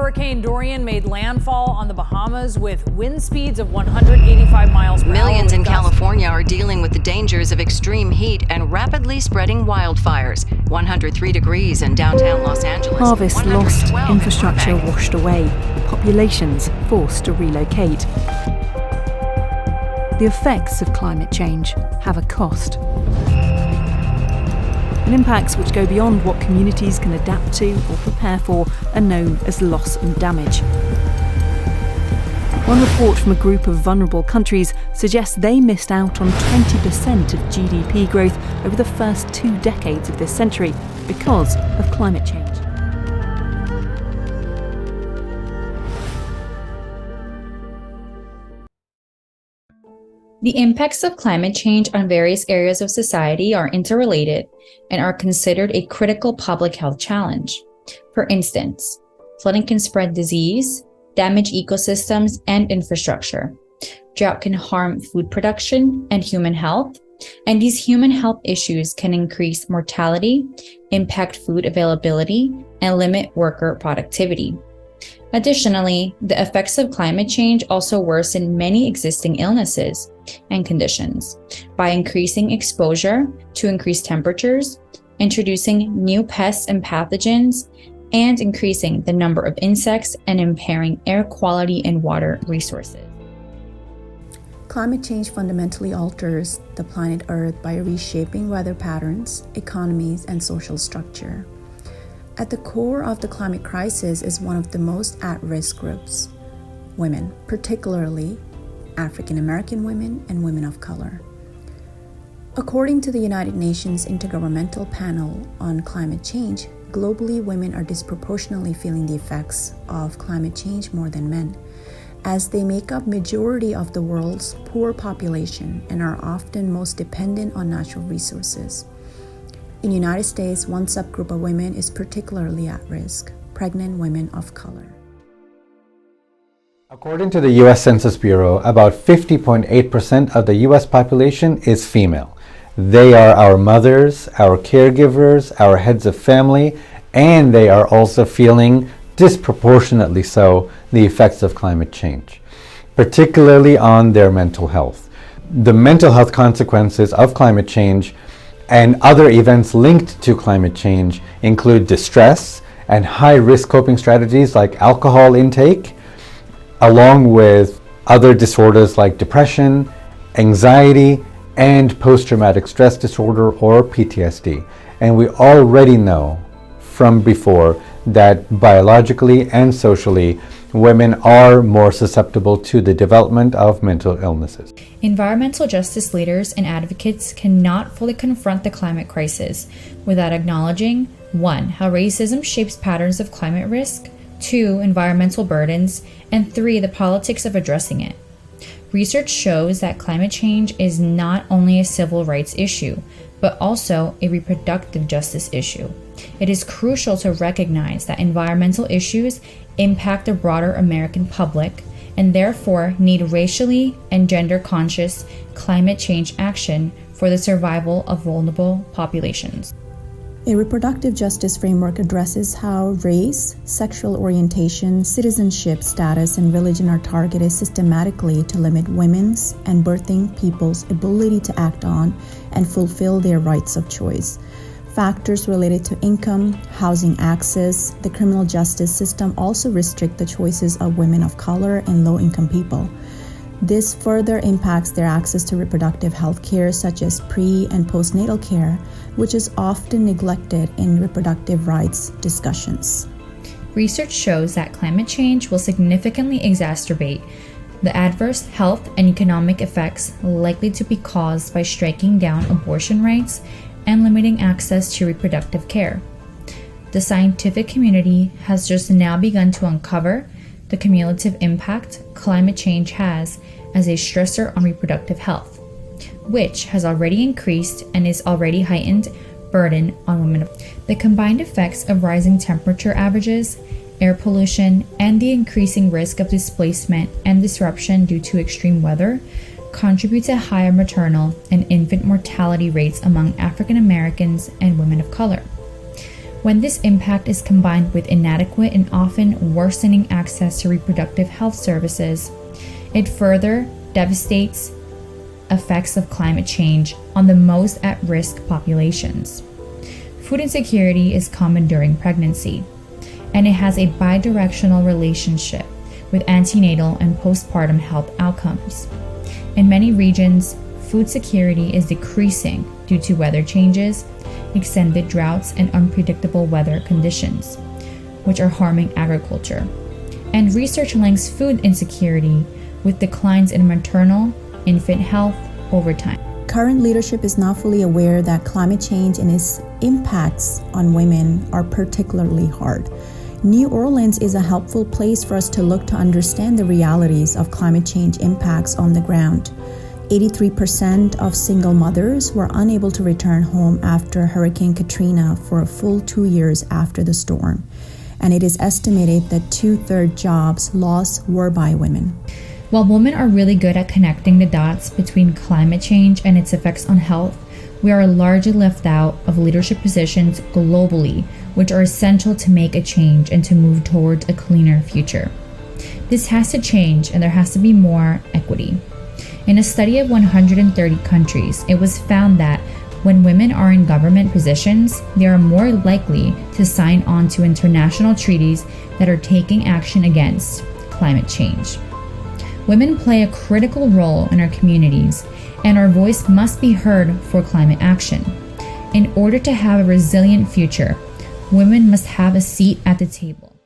Hurricane Dorian made landfall on the Bahamas with wind speeds of 185 miles per hour. Millions in California are dealing with the dangers of extreme heat and rapidly spreading wildfires. 103 degrees in downtown Los Angeles. Harvests lost, 112 in infrastructure Burbank. washed away, populations forced to relocate. The effects of climate change have a cost. And impacts which go beyond what communities can adapt to or prepare for are known as loss and damage. One report from a group of vulnerable countries suggests they missed out on 20% of GDP growth over the first 2 decades of this century because of climate change. The impacts of climate change on various areas of society are interrelated and are considered a critical public health challenge. For instance, flooding can spread disease, damage ecosystems and infrastructure. Drought can harm food production and human health, and these human health issues can increase mortality, impact food availability, and limit worker productivity. Additionally, the effects of climate change also worsen many existing illnesses and conditions by increasing exposure to increased temperatures, introducing new pests and pathogens, and increasing the number of insects and impairing air quality and water resources. Climate change fundamentally alters the planet Earth by reshaping weather patterns, economies, and social structure. At the core of the climate crisis is one of the most at-risk groups, women, particularly African American women and women of color. According to the United Nations Intergovernmental Panel on Climate Change, globally women are disproportionately feeling the effects of climate change more than men, as they make up majority of the world's poor population and are often most dependent on natural resources. In the United States, one subgroup of women is particularly at risk: pregnant women of color. According to the U.S. Census Bureau, about 50.8% of the U.S. population is female. They are our mothers, our caregivers, our heads of family, and they are also feeling, disproportionately so, the effects of climate change, particularly on their mental health. The mental health consequences of climate change and other events linked to climate change include distress and high-risk coping strategies like alcohol intake, along with other disorders like depression, anxiety, and post-traumatic stress disorder or PTSD. And we already know from before that biologically and socially, women are more susceptible to the development of mental illnesses. Environmental justice leaders and advocates cannot fully confront the climate crisis without acknowledging 1. How racism shapes patterns of climate risk, 2. Environmental burdens, and 3. The politics of addressing it. Research shows that climate change is not only a civil rights issue, but also a reproductive justice issue. It is crucial to recognize that environmental issues impact the broader American public and therefore need racially and gender-conscious climate change action for the survival of vulnerable populations. A reproductive justice framework addresses how race, sexual orientation, citizenship status, and religion are targeted systematically to limit women's and birthing people's ability to act on and fulfill their rights of choice. Factors related to income, housing access, the criminal justice system also restrict the choices of women of color and low-income people. This further impacts their access to reproductive health care, such as pre- and postnatal care, which is often neglected in reproductive rights discussions. Research shows that climate change will significantly exacerbate the adverse health and economic effects likely to be caused by striking down abortion rights and limiting access to reproductive care. The scientific community has just now begun to uncover the cumulative impact climate change has as a stressor on reproductive health, which has already increased and is already heightened burden on women. The combined effects of rising temperature averages, air pollution, and the increasing risk of displacement and disruption due to extreme weather contribute to higher maternal and infant mortality rates among African Americans and women of color. When this impact is combined with inadequate and often worsening access to reproductive health services, it further devastates effects of climate change on the most at-risk populations. Food insecurity is common during pregnancy, and it has a bidirectional relationship with antenatal and postpartum health outcomes. In many regions, food security is decreasing due to weather changes, extended droughts, and unpredictable weather conditions, which are harming agriculture. And research links food insecurity with declines in maternal, infant health over time. Current leadership is not fully aware that climate change and its impacts on women are particularly hard. New Orleans is a helpful place for us to look to understand the realities of climate change impacts on the ground. 83% of single mothers were unable to return home after Hurricane Katrina for a full 2 years after the storm. And it is estimated that 2/3 jobs lost were by women. While women are really good at connecting the dots between climate change and its effects on health, we are largely left out of leadership positions globally, which are essential to make a change and to move towards a cleaner future. This has to change, and there has to be more equity. In a study of 130 countries, it was found that when women are in government positions, they are more likely to sign on to international treaties that are taking action against climate change. Women play a critical role in our communities, and our voice must be heard for climate action. In order to have a resilient future, women must have a seat at the table.